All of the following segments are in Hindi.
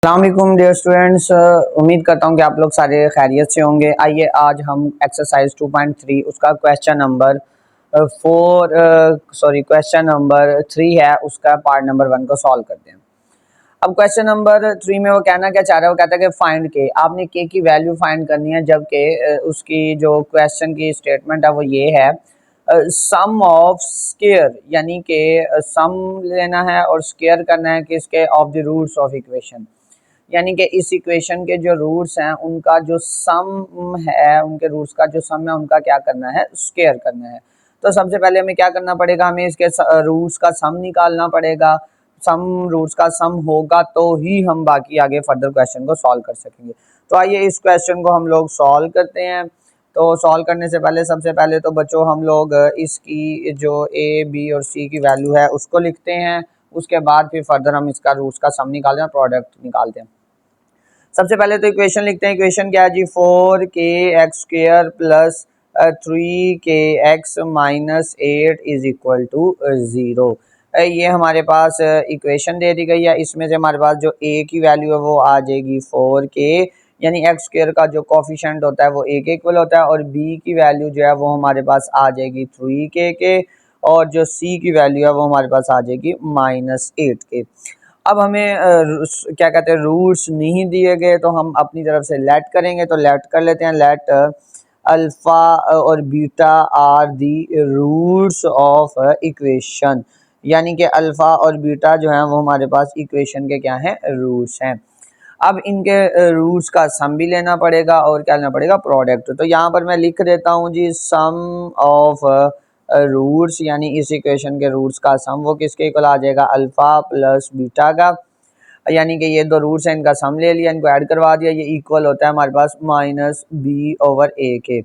अस्सलाम डियर स्टूडेंट्स, उम्मीद करता हूँ कि आप लोग सारे खैरियत से होंगे। आइए आज हम एक्सरसाइज 2.3 उसका क्वेश्चन नंबर क्वेश्चन नंबर 3 है, उसका पार्ट नंबर 1 को सॉल्व करते हैं। अब क्वेश्चन नंबर 3 में वो कहना क्या चाह रहा है, वो कहता है कि फाइंड के, आपने के की वैल्यू फाइंड करनी है, जबकि उसकी जो क्वेश्चन की स्टेटमेंट है वो ये है सम ऑफ स्क्वायर, यानी कि सम लेना है और स्क्वायर करना है किसके, of the roots of equation, यानी कि इस इक्वेशन के जो रूट्स हैं उनका जो सम है, उनके रूट्स का जो सम है उनका क्या करना है, स्क्वायर करना है। तो सबसे पहले हमें क्या करना पड़ेगा, हमें इसके रूट्स का सम निकालना पड़ेगा। सम रूट्स का सम होगा तो ही हम बाकी आगे फर्दर क्वेश्चन को सॉल्व कर सकेंगे। तो आइए इस क्वेश्चन को हम लोग सॉल्व करते हैं। तो सॉल्व करने से पहले सबसे पहले तो बच्चों हम लोग इसकी जो ए बी और सी की वैल्यू है उसको लिखते हैं, उसके बाद फिर फर्दर हम इसका रूट्स का सम निकालते हैं, प्रोडक्ट निकालते हैं। सबसे पहले तो इक्वेशन लिखते हैं। इक्वेशन क्या है जी, 4kx² plus 3kx minus 8 is equal to 0। ये हमारे पास इक्वेशन दे दी गई है। इसमें से हमारे पास जो a की वैल्यू है वो आ जाएगी 4k, यानी x² का जो कोफिशिएंट होता है वो a के इक्वल होता है, और b की वैल्यू जो है वो हमारे पास आ जाएगी 3k के, और जो c की वैल्यू है वो हमारे पास आ जाएगी -8 के। अब हमें क्या कहते हैं, रूट्स नहीं दिए गए तो हम अपनी तरफ से लेट करेंगे। तो लेट कर लेते हैं, लेट अल्फा और beta are the roots of equation, यानी कि अल्फा और बीटा जो है वो हमारे पास इक्वेशन के क्या हैं, रूट्स हैं। अब इनके रूट्स का सम भी लेना पड़ेगा और क्या लेना पड़ेगा, प्रोडक्ट। तो यहाँ पर मैं लिख देता हूँ जी, सम ऑफ रूट्स, यानी इस इक्वेशन के रूट्स का सम वो किसके इक्वल आ जाएगा, अल्फा प्लस बीटा का, यानी कि ये दो रूट्स हैं, इनका सम ले लिया, इनको ऐड करवा दिया, ये इक्वल होता है हमारे पास -b/a के।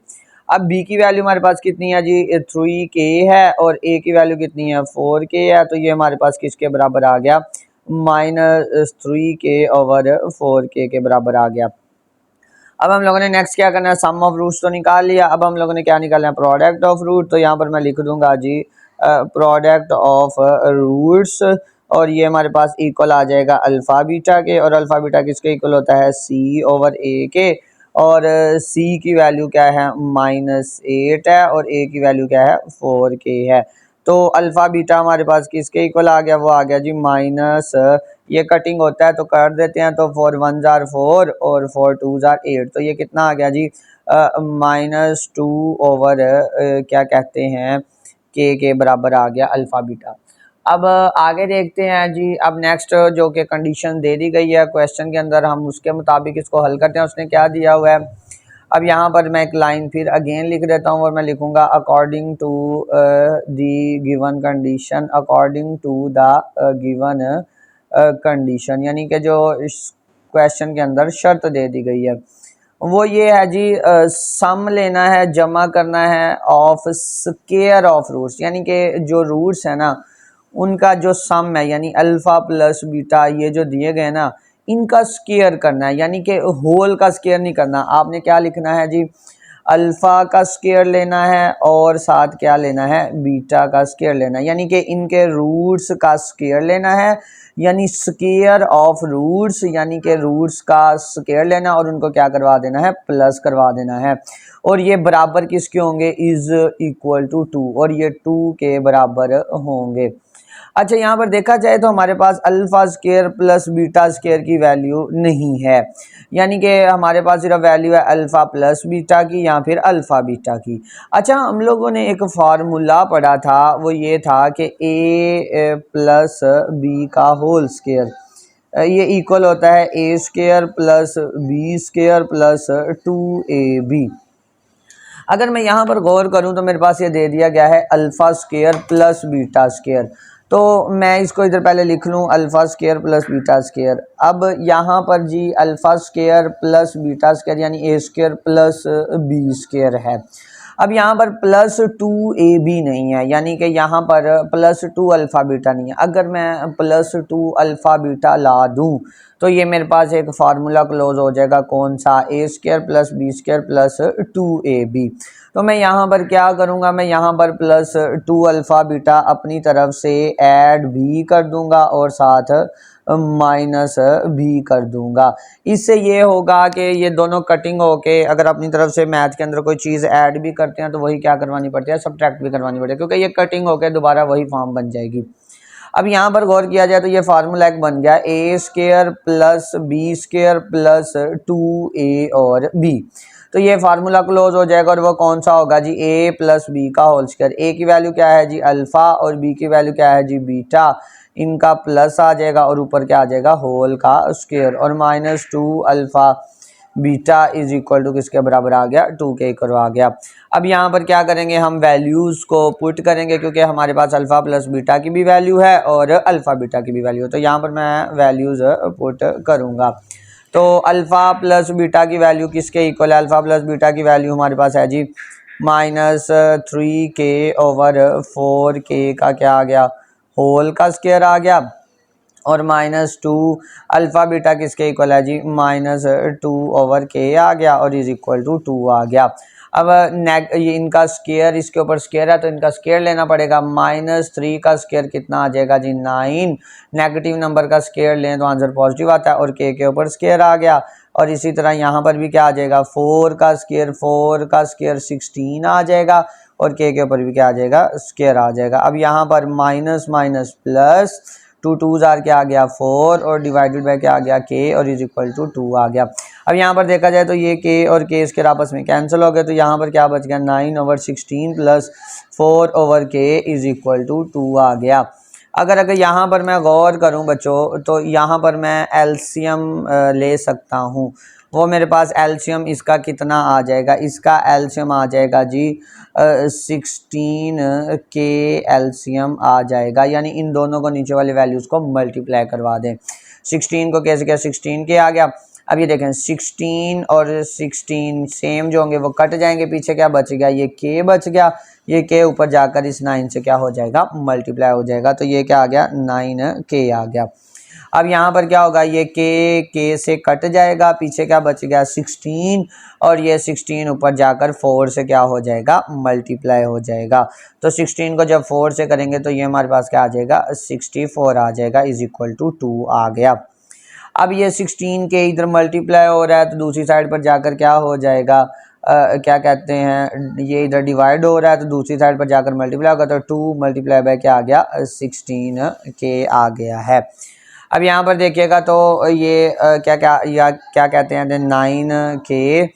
अब b की वैल्यू हमारे पास कितनी है जी, 3k है, और a की वैल्यू कितनी है, 4k है। तो ये हमारे पास किसके बराबर आ गया, -3k/4k के बराबर आ गया। अब हम लोगों ने नेक्स्ट क्या करना है, सम ऑफ रूट्स तो निकाल लिया। अब हम लोगों ने क्या निकालना है, प्रोडक्ट ऑफ रूट। तो यहाँ पर मैं लिख दूंगा जी प्रोडक्ट ऑफ रूट्स, और ये हमारे पास इक्वल आ जाएगा अल्फा बीटा के, और अल्फा बीटा किसके इक्वल होता है, c/a के, और c की वैल्यू क्या है, -8 है, और a की वैल्यू क्या है, 4k है। तो अल्फा बीटा हमारे पास किसके इक्वल आ गया, वो आ गया जी माइनस, ये कटिंग होता है तो कर देते हैं, तो 4 1 जार 4 और 4 2 जार 8, तो ये कितना आ गया जी, -2 क्या कहते हैं, के बराबर आ गया अल्फा बीटा। अब आगे देखते हैं जी। अब नेक्स्ट जो कि कंडीशन दे दी गई है क्वेश्चन के अंदर, हम उसके मुताबिक इसको हल करते हैं। उसने क्या दिया हुआ है, अब यहाँ पर मैं एक लाइन फिर अगेन लिख देता हूँ, और मैं लिखूंगा according to the given condition, according to the given condition, यानी कि जो इस क्वेश्चन के अंदर शर्त दे दी गई है वो ये है जी, सम लेना है, जमा करना है ऑफ स्क्वायर ऑफ रूट्स, यानी कि जो रूट्स है ना उनका जो सम है, यानी अल्फा प्लस बीटा ये जो दिए गए ना, इनका स्क्वायर करना है, यानी कि होल का स्क्वायर नहीं करना। आपने क्या लिखना है जी, अल्फा का स्क्वायर लेना है और साथ क्या लेना है, बीटा का स्क्वायर लेना है, यानी कि इनके रूट्स का स्क्वायर लेना है, यानी स्क्वायर ऑफ रूट्स, यानी कि रूट्स का स्क्वायर लेना और उनको क्या करवा देना है, प्लस करवा देना है। और ये बराबर किसके होंगे, इज इक्वल टू 2, और ये 2 के बराबर होंगे। अच्छा, यहाँ पर देखा जाए तो हमारे पास alpha square plus beta square की वैल्यू नहीं है, यानी कि हमारे पास सिर्फ वैल्यू है अल्फा प्लस बीटा की या फिर अल्फा बीटा की। अच्छा, हम लोगों ने एक फार्मूला पढ़ा था, वो ये था कि a प्लस बी का होल स्क्वायर ये इक्वल होता है a² plus b² plus 2ab। अगर मैं यहाँ पर गौर करूँ तो मेरे पास ये दे दिया गया है alpha square plus beta square, तो मैं इसको इधर पहले लिख लूँ, alpha square plus beta square. अब यहाँ पर जी alpha square plus beta square यानी a² प्लस b² है। अब यहाँ पर +2ab नहीं है, यानी कि यहाँ पर +2 अल्फ़ा बीटा नहीं है। अगर मैं +2 अल्फ़ा बीटा ला दूँ तो ये मेरे पास एक फार्मूला क्लोज हो जाएगा, कौन सा, a² plus b² plus 2ab। तो मैं यहाँ पर क्या करूँगा, मैं यहाँ पर +2 अल्फ़ा बीटा अपनी तरफ से ऐड भी कर दूँगा और साथ माइनस भी कर दूंगा। इससे ये होगा कि ये दोनों कटिंग होके अगर अपनी तरफ से मैथ के अंदर कोई चीज़ ऐड भी करते हैं तो वही क्या करवानी पड़ती है, सब्ट्रैक्ट भी करवानी पड़ती है, क्योंकि ये कटिंग होके दोबारा वही फॉर्म बन जाएगी। अब यहाँ पर गौर किया जाए तो ये फार्मूला एक बन गया A square plus B square plus 2a और b। तो ये फार्मूला क्लोज हो जाएगा और वो कौन सा होगा जी, a प्लस बी का होल स्क्वायर। ए की वैल्यू क्या है जी अल्फा और b की वैल्यू क्या है जी बीटा, इनका प्लस आ जाएगा और ऊपर क्या आ जाएगा होल का स्क्वायर, और minus 2 alpha beta is equal to किसके बराबर आ गया, 2 के इक्वल आ गया। अब यहाँ पर क्या करेंगे, हम वैल्यूज को पुट करेंगे क्योंकि हमारे पास अल्फा प्लस बीटा की भी वैल्यू है और अल्फा बीटा की भी वैल्यू है। तो यहाँ पर मैं वैल्यूज पुट करूँगा। तो अल्फा प्लस बीटा की वैल्यू किसके इक्वल है, अल्फा प्लस बीटा की वैल्यू हमारे पास है जी -3k/4k का क्या आ गया, होल का स्क्वायर आ गया, और -2 अल्फा बीटा किसके इक्वल है जी -2/k आ गया और इज इक्वल टू 2 आ गया। अब ये इनका स्क्वायर इसके ऊपर स्क्वायर है तो इनका स्क्वायर लेना पड़ेगा। -3 का स्क्वायर कितना आ जाएगा जी 9, नेगेटिव नंबर का स्क्वायर लें तो आंसर पॉजिटिव आता है और के ऊपर स्क्वायर आ गया। और इसी तरह यहाँ पर भी क्या आ जाएगा, 4 का स्क्वायर 16 आ जाएगा और के ऊपर भी क्या आ जाएगा, स्क्वायर आ जाएगा। अब यहाँ पर माइनस माइनस प्लस, 2 2 जार क्या आ गया 4 और डिवाइडेड बाय क्या आ गया k और इज इक्वल टू 2 आ गया। अब यहाँ पर देखा जाए तो ये k और k इसके आपस में कैंसिल हो गए तो यहाँ पर क्या बच गया 9/16 plus 4/k is equal to 2 आ गया। अगर यहाँ पर मैं गौर करूँ बच्चों तो यहाँ पर मैं एलसीएम ले सकता हूँ। वो मेरे पास एलसीएम इसका कितना आ जाएगा, इसका एलसीएम आ जाएगा जी 16 के एलसीएम आ जाएगा, यानी इन दोनों को नीचे वाले वैल्यूज़ को मल्टीप्लाई करवा दें। 16 को कैसे क्या 16 के आ गया। अब ये देखें 16 और 16 सेम जो होंगे वो कट जाएंगे, पीछे क्या बच गया, ये के बच गया, ये के ऊपर जाकर इस 9 से क्या हो जाएगा, मल्टीप्लाई हो जाएगा। तो ये क्या आ गया 9k आ गया। अब यहाँ पर क्या होगा, ये के से कट जाएगा, पीछे क्या बच गया 16 और ये 16 ऊपर जाकर 4 से क्या हो जाएगा, मल्टीप्लाई हो जाएगा। तो 16 को जब 4 से करेंगे तो ये हमारे पास क्या आ जाएगा 64 आ जाएगा इज इक्वल टू 2 आ गया। अब ये 16 के इधर मल्टीप्लाई हो रहा है तो दूसरी साइड पर जाकर क्या हो जाएगा, क्या कहते हैं, ये इधर डिवाइड हो रहा है तो दूसरी साइड पर जाकर मल्टीप्लाई होगा तो 2 मल्टीप्लाई बाय क्या आ गया 16k आ गया है। अब यहाँ पर देखिएगा तो ये क्या कहते हैं 9k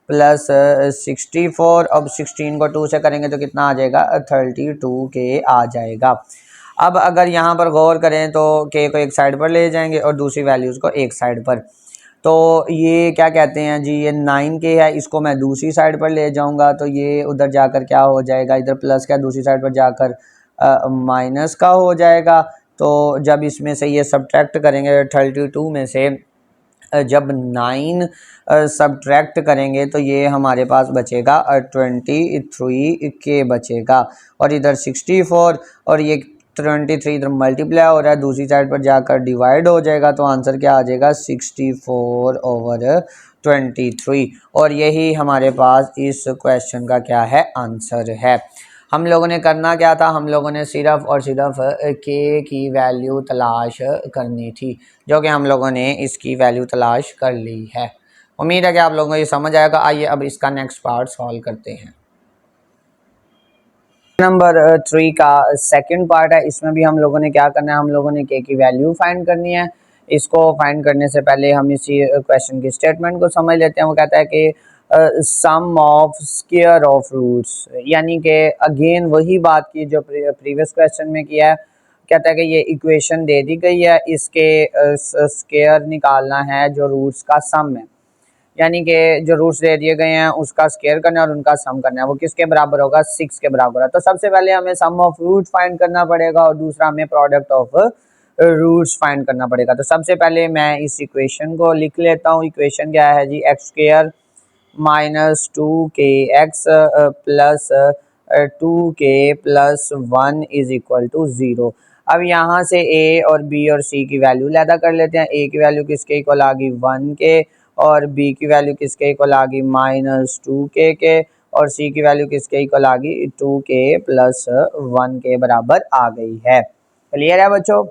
प्लस 64, अब 16 को 2 से करेंगे तो कितना आ जाएगा 32k आ जाएगा। अब अगर यहाँ पर गौर करें तो k को एक साइड पर ले जाएंगे और दूसरी वैल्यूज़ को एक साइड पर, तो ये क्या कहते हैं जी ये 9k है, इसको मैं दूसरी साइड पर ले जाऊंगा तो ये उधर जाकर क्या हो जाएगा, इधर प्लस का दूसरी साइड पर जाकर माइनस का हो जाएगा। तो जब इसमें से ये सब्ट्रैक्ट करेंगे 32 में से जब 9 सब्ट्रैक्ट करेंगे तो ये हमारे पास बचेगा 23k बचेगा, और इधर 64 और ये 23 इधर मल्टीप्लाई हो रहा है, दूसरी साइड पर जाकर डिवाइड हो जाएगा तो आंसर क्या आ जाएगा 64/23, और यही हमारे पास इस क्वेश्चन का क्या है आंसर है। हम लोगों ने करना क्या था, हम लोगों ने सिर्फ और सिर्फ के की वैल्यू तलाश करनी थी, जो कि हम लोगों ने इसकी वैल्यू तलाश कर ली है। उम्मीद है कि आप लोगों को ये समझ आएगा। आइए अब इसका नेक्स्ट पार्ट सॉल्व करते हैं। नंबर 3 का सेकंड पार्ट है, इसमें भी हम लोगों ने क्या करना है, हम लोगों ने के की वैल्यू फाइंड करनी है। इसको फाइंड करने से पहले हम इसी क्वेश्चन की स्टेटमेंट को समझ लेते हैं। वो कहता है कि सम ऑफ स्क्वायर ऑफ रूट्स, यानी कि अगेन वही बात की जो प्रीवियस क्वेश्चन में किया है। कहता है कि ये इक्वेशन दे दी गई है, इसके स्क्वायर निकालना है जो रूट्स का सम है, यानी कि जो रूट्स दे दिए गए हैं उसका स्क्वायर करना है और उनका सम करना है। वो किसके बराबर होगा 6 के बराबर है। तो सबसे पहले हमें सम ऑफ रूट फाइंड करना पड़ेगा और दूसरा हमें प्रोडक्ट ऑफ रूट्स फाइंड करना पड़ेगा। तो सबसे पहले मैं इस इक्वेशन को लिख लेता हूँ। इक्वेशन क्या है जी, x square minus 2kx plus 2k plus 1 is equal to 0। अब यहाँ से a और b और c की वैल्यू लैदा कर लेते हैं। a की वैल्यू किसके इक्वल आ गई 1k और b की वैल्यू किसके इक्वल आ गई -2k के, और c की वैल्यू किसके इक्वल आ गई 2k प्लस 1 के बराबर आ गई है। क्लियर है बच्चों।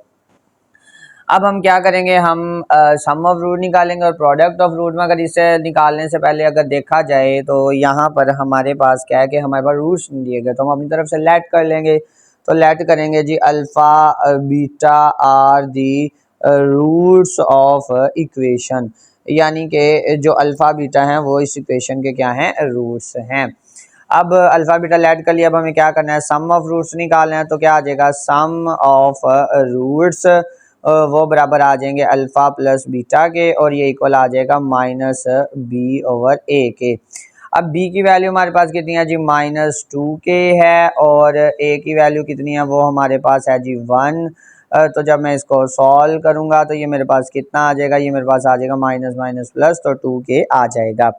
अब हम क्या करेंगे, हम सम ऑफ रूट निकालेंगे और प्रोडक्ट ऑफ रूट में अगर इसे निकालने से पहले अगर देखा जाए तो यहाँ पर हमारे पास क्या है कि हमारे पास रूट्स नहीं दिए गए, तो हम अपनी तरफ से लेट कर लेंगे। तो लेट करेंगे जी alpha beta are the roots of equation, यानी कि जो अल्फ़ा बीटा हैं वो इस इक्वेशन के क्या हैं, रूट्स हैं। अब अल्फ़ा बीटा लेट कर लिया, अब हमें क्या करना है, सम ऑफ रूट्स निकालना है। तो क्या आ जाएगा, सम ऑफ रूट्स वो बराबर आ जाएंगे अल्फ़ा प्लस बीटा के, और ये इक्वल आ जाएगा माइनस बी ओवर ए के। अब b की वैल्यू हमारे पास कितनी है जी, -2k है, और a की वैल्यू कितनी है, वो हमारे पास है जी 1। तो जब मैं इसको सॉल्व करूंगा तो ये मेरे पास कितना आ जाएगा, ये मेरे पास आ जाएगा माइनस माइनस प्लस, तो 2k आ जाएगा।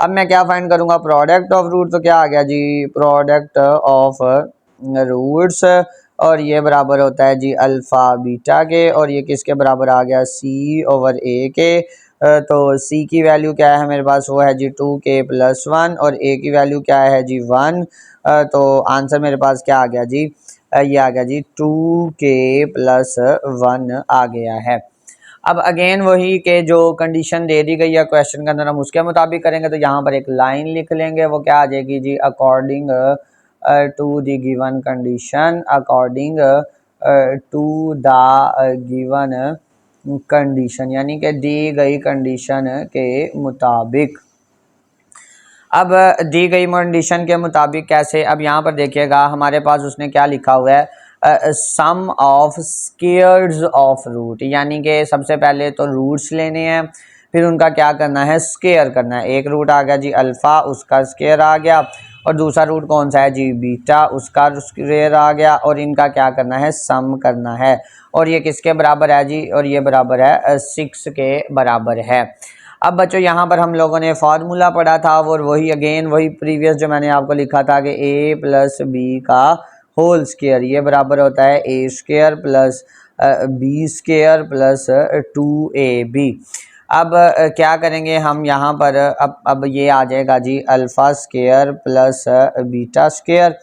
अब मैं क्या फाइंड करूंगा, प्रोडक्ट ऑफ रूट, तो क्या आ गया जी, प्रोडक्ट ऑफ रूट्स, और ये बराबर होता है जी अल्फ़ा बीटा के, और ये किसके बराबर आ गया, c ओवर a के। तो c की वैल्यू क्या है मेरे पास, वो है जी 2k प्लस 1, और a की वैल्यू क्या है जी 1। तो आंसर मेरे पास क्या आ गया जी, ये आ गया जी 2k प्लस 1 आ गया है। अब अगेन वही के जो कंडीशन दे दी गई है क्वेश्चन के अंदर हम उसके मुताबिक करेंगे। तो यहाँ पर एक लाइन लिख लेंगे, वो क्या आ जाएगी जी, according to the given condition, according to the given condition, यानी कि दी गई कंडीशन के मुताबिक। अब दी गई कंडीशन के मुताबिक कैसे, अब यहाँ पर देखिएगा हमारे पास उसने क्या लिखा हुआ है, सम ऑफ स्क्वायर्स ऑफ रूट, यानी कि सबसे पहले तो रूट्स लेने हैं, फिर उनका क्या करना है, स्क्वायर करना है। एक रूट आ गया जी अल्फ़ा, उसका स्क्वायर आ गया, और दूसरा रूट कौन सा है जी, बीटा, उसका स्क्वायर आ गया, और इनका क्या करना है, सम करना है। और ये किसके बराबर है जी, और ये बराबर है 6 के बराबर है। अब बच्चों यहाँ पर हम लोगों ने फार्मूला पढ़ा था, और वही अगेन वही प्रीवियस जो मैंने आपको लिखा था कि a प्लस बी का होल स्क्वायर, ये बराबर होता है a square plus b square plus 2ab। अब क्या करेंगे हम यहाँ पर, अब ये आ जाएगा जी alpha square plus beta square.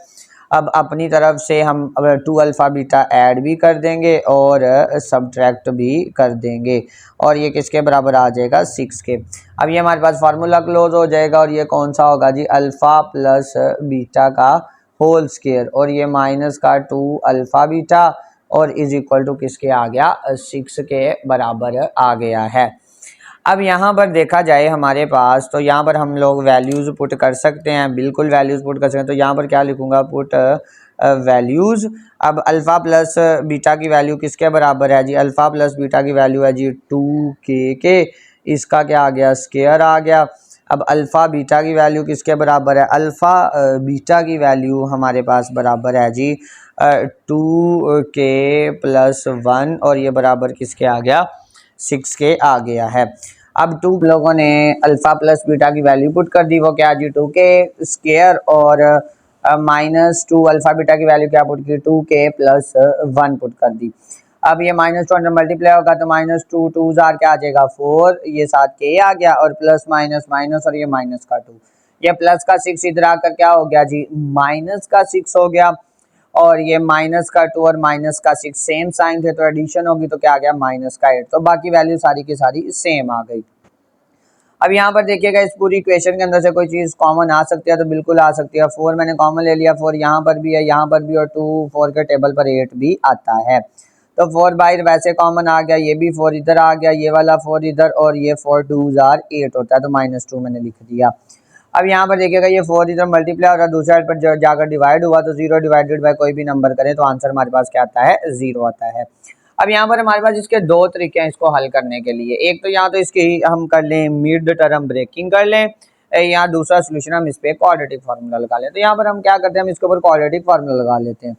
अब अपनी तरफ से हम 2 अल्फ़ा बीटा ऐड भी कर देंगे और सब्ट्रैक्ट भी कर देंगे, और ये किसके बराबर आ जाएगा, 6 के। अब ये हमारे पास फार्मूला क्लोज हो जाएगा, और ये कौन सा होगा जी, अल्फ़ा प्लस बीटा का होल स्क्वायर, और ये माइनस का 2 अल्फ़ा बीटा, और इज इक्वल टू किसके आ गया, 6 के बराबर आ गया है। अब यहाँ पर देखा जाए हमारे पास, तो यहाँ पर हम लोग वैल्यूज़ पुट कर सकते हैं, बिल्कुल वैल्यूज़ पुट कर सकते हैं। तो यहाँ पर क्या लिखूंगा, पुट वैल्यूज़। अब अल्फ़ा प्लस बीटा की वैल्यू किसके बराबर है जी, अल्फ़ा प्लस बीटा की वैल्यू है जी 2k के, इसका क्या आ गया, स्क्वायर आ गया। अब अल्फ़ा बीटा की वैल्यू किसके बराबर है, अल्फ़ा बीटा की वैल्यू हमारे पास बराबर है जी 2k प्लस 1, और ये बराबर किसके आ गया, 6 के आ गया है। अब 2 लोगों ने अल्फ़ा प्लस बीटा की वैल्यू पुट कर दी, वो क्या जी 2k स्क्वायर, और -2 अल्फ़ा बीटा की वैल्यू क्या पुट की, 2k प्लस 1 पुट कर दी। अब ये -2 अंदर मल्टीप्लाई होगा, तो -2 2 जार क्या आ जाएगा 4, ये साथ k आ गया, और प्लस माइनस माइनस, और ये माइनस का 2, ये प्लस का 6 इधर आकर क्या हो गया जी, माइनस का 6 हो गया, और ये माइनस का 2 और माइनस का 6 सेम साइन थे, तो एडिशन होगी तो क्या आ गया, माइनस का 8। तो बाकी वैल्यू सारी की सारी सेम आ गई। अब यहाँ पर देखिएगा, इस पूरी इक्वेशन के अंदर से कोई चीज़ कॉमन आ सकती है, तो बिल्कुल आ सकती है। 4 मैंने कॉमन ले लिया, 4 यहाँ पर भी है, यहाँ पर भी, और 2 4 के टेबल पर 8 भी आता है। तो 4 बाहर वैसे कॉमन आ गया, ये भी 4 इधर आ गया, ये वाला 4 इधर, और ये 4 2 जार 8 होता है, तो -2 मैंने लिख दिया। अब यहाँ पर देखिएगा, ये 4 इधर मल्टीप्लाई हो रहा है, दूसरे साइड पर जाकर डिवाइड हुआ, तो 0 डिवाइडेड बाय कोई भी नंबर करें तो आंसर हमारे पास क्या आता है, 0 आता है। अब यहाँ पर हमारे पास इसके दो तरीके हैं इसको हल करने के लिए। एक तो यहाँ तो इसकी हम कर लें मिड टर्म ब्रेकिंग कर लें, या दूसरा सोल्यूशन हम इस पे क्वाड्रेटिक फार्मूला लगा लें। तो यहाँ पर हम क्या करते हैं, हम इसके ऊपर क्वाड्रेटिक फार्मूला लगा लेते हैं।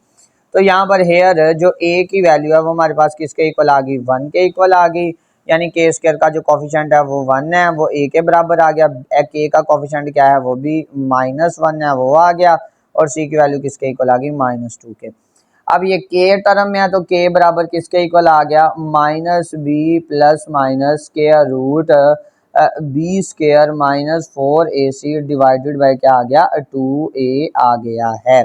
तो यहाँ पर हेयर जो a की वैल्यू है वो हमारे पास किसके इक्वल आ गई, 1 के इक्वल आ गई, यानी के स्क्वायर का जो कॉफिशेंट है वो 1 है, वो a के बराबर आ गया। k का कॉफिशेंट क्या है, वो भी -1 है, वो आ गया, और c की वैल्यू किसके इक्वल आ गई, -2 के। अब ये k टर्म में है, तो k बराबर किसके इक्वल आ गया, -b plus minus square root b square -4ac divided by क्या आ गया, 2a आ गया है।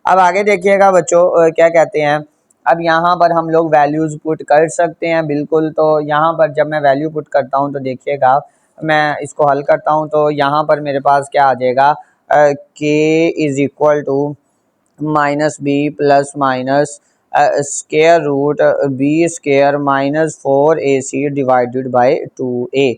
अब आगे देखिएगा बच्चों, क्या कहते हैं, अब यहाँ पर हम लोग वैल्यूज़ पुट कर सकते हैं बिल्कुल। तो यहाँ पर जब मैं वैल्यू पुट करता हूँ तो देखिएगा मैं इसको हल करता हूँ तो यहाँ पर मेरे पास क्या आ जाएगा, k is equal to minus b plus minus square root b square minus 4ac divided by 2a।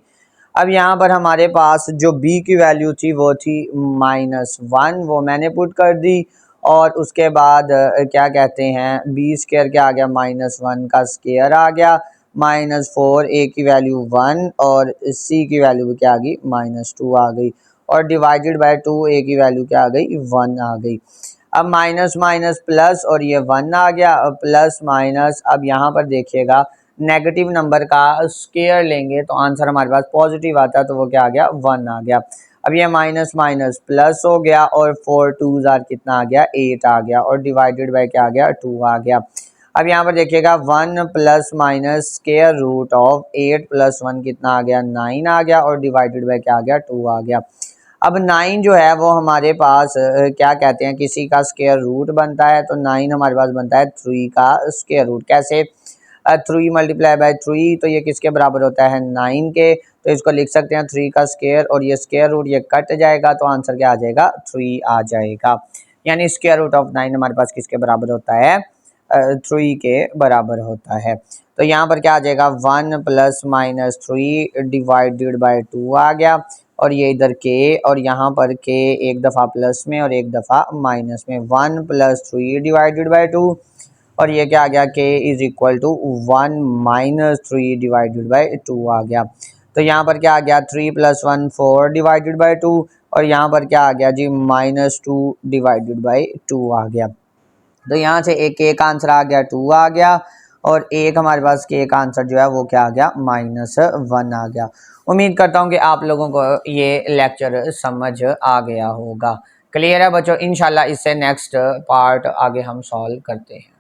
अब यहाँ पर हमारे पास जो b की वैल्यू थी वो थी -1, वो मैंने पुट कर दी। और उसके बाद क्या कहते हैं, बी स्केयर क्या आ गया, -1 का स्केयर आ गया, -4 a की वैल्यू 1 और c की वैल्यू भी क्या आ गई, -2 आ गई। और डिवाइडेड बाय 2a की वैल्यू क्या आ गई, 1 आ गई। अब माइनस माइनस प्लस और ये 1 आ गया, प्लस माइनस। अब यहाँ पर देखिएगा नेगेटिव नंबर का स्केयर लेंगे तो आंसर हमारे पास पॉजिटिव आता है, तो वो क्या आ गया, 1 आ गया। अब ये माइनस माइनस प्लस हो गया और 4 2 कितना आ गया, 8 आ गया। और डिवाइडेड बाय क्या आ गया, 2 आ गया। अब यहाँ पर देखिएगा 1 plus minus square root of 8 plus 1 कितना आ गया, 9 आ गया। और डिवाइडेड बाय क्या आ गया, 2 आ गया। अब 9 जो है वो हमारे पास क्या कहते हैं, किसी का स्केयर रूट बनता है। तो 9 हमारे पास बनता है 3 का स्केयर रूट। कैसे, 3 मल्टीप्लाई बाय 3, तो ये किसके बराबर होता है, 9 के। तो इसको लिख सकते हैं 3 का स्केयर, और ये स्केयर रूट ये कट जाएगा तो आंसर क्या आ जाएगा, 3 आ जाएगा। यानी स्केयर रूट ऑफ 9 हमारे पास किसके बराबर होता है, 3 के बराबर होता है। तो यहाँ पर क्या आ जाएगा, 1 प्लस माइनस 3 डिवाइडेड बाय 2 आ गया। और ये इधर के, और यहाँ पर के एक दफ़ा प्लस में और एक दफ़ा माइनस में, 1 प्लस 3 डिवाइडेड बाय 2। और ये क्या आ गया, k is equal to 1 minus 3 divided by 2 आ गया। तो यहाँ पर क्या आ गया, 3 प्लस 1 4 डिवाइडेड बाय 2। और यहाँ पर क्या आ गया जी, -2 डिवाइडेड बाय 2 आ गया। तो यहाँ से एक आंसर आ गया, 2 आ गया। और एक हमारे पास के एक आंसर जो है वो क्या आ गया, -1 आ गया। उम्मीद करता हूँ कि आप लोगों को ये लेक्चर समझ आ गया होगा। क्लियर है बच्चों, इंशाल्लाह इससे नेक्स्ट पार्ट आगे हम सॉल्व करते हैं।